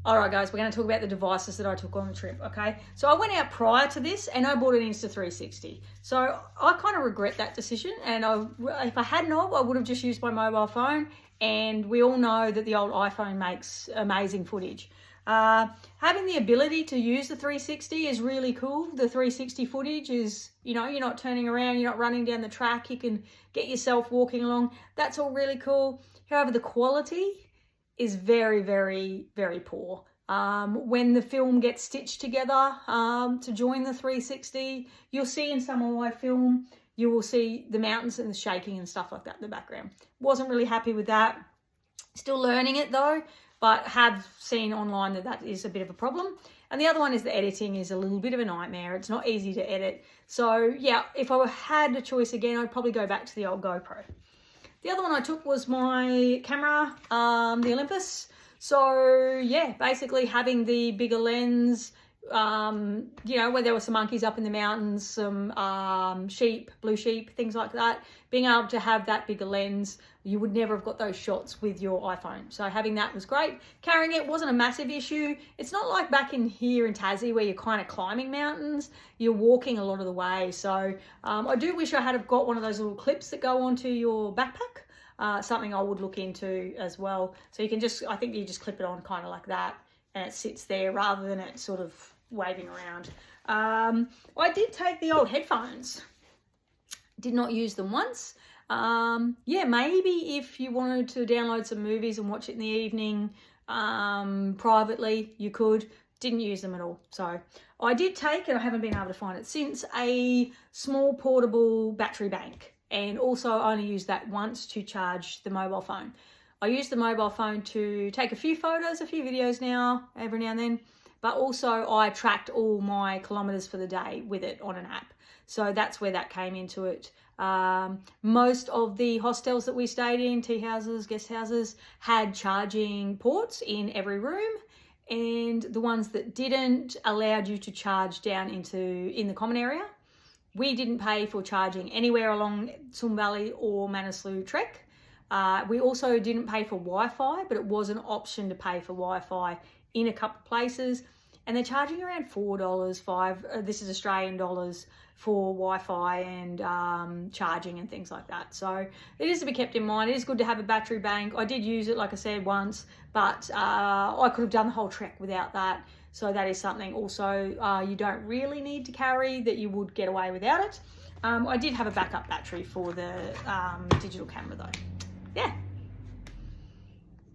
All right, guys, we're going to talk about the devices that I took on the trip, okay? So I went out prior to this and I bought an Insta360. So I kind of regret that decision. And if I hadn't, I would have just used my mobile phone. And we all know that the old iPhone makes amazing footage. Having the ability to use the 360 is really cool. The 360 footage is, you know, you're not turning around, you're not running down the track, you can get yourself walking along. That's all really cool. However, the quality is very, very, very poor. When the film gets stitched together to join the 360, you'll see in some of my film, you will see the mountains and the shaking and stuff like that in the background. Wasn't really happy with that. Still learning it though, but have seen online that that is a bit of a problem. And the other one is the editing is a little bit of a nightmare. It's not easy to edit. So yeah, if I had a choice again, I'd probably go back to the old GoPro. The other one I took was my camera, the Olympus. So yeah, basically having the bigger lens, you know, where there were some monkeys up in the mountains, some sheep, blue sheep, things like that. Being able to have that bigger lens, you would never have got those shots with your iPhone. So having that was great. Carrying it wasn't a massive issue. It's not like back in here in Tassie where you're kind of climbing mountains. You're walking a lot of the way. So I do wish I had have got one of those little clips that go onto your backpack. Something I would look into as well. So you can just, I think you just clip it on kind of like that and it sits there rather than it sort of waving around. I did take the old headphones. Did not use them once. Yeah, maybe if you wanted to download some movies and watch it in the evening privately, you could. Didn't use them at all. So I did take, and I haven't been able to find it since, a small portable battery bank. And also I only used that once to charge the mobile phone. I use the mobile phone to take a few photos, a few videos now, every now and then. But also I tracked all my kilometers for the day with it on an app. So that's where that came into it. Most of the hostels that we stayed in, tea houses, guest houses, had charging ports in every room. And the ones that didn't allowed you to charge down in the common area. We didn't pay for charging anywhere along Soon Valley or Manaslu Trek. We also didn't pay for Wi-Fi, but it was an option to pay for Wi-Fi in a couple of places. And they're charging around $4, this is Australian dollars, for Wi-Fi and charging and things like that. So it is to be kept in mind. It is good to have a battery bank. I did use it, like I said, once, but I could have done the whole trek without that. So that is something also you don't really need to carry, that you would get away without it. I did have a backup battery for the digital camera though. Yeah.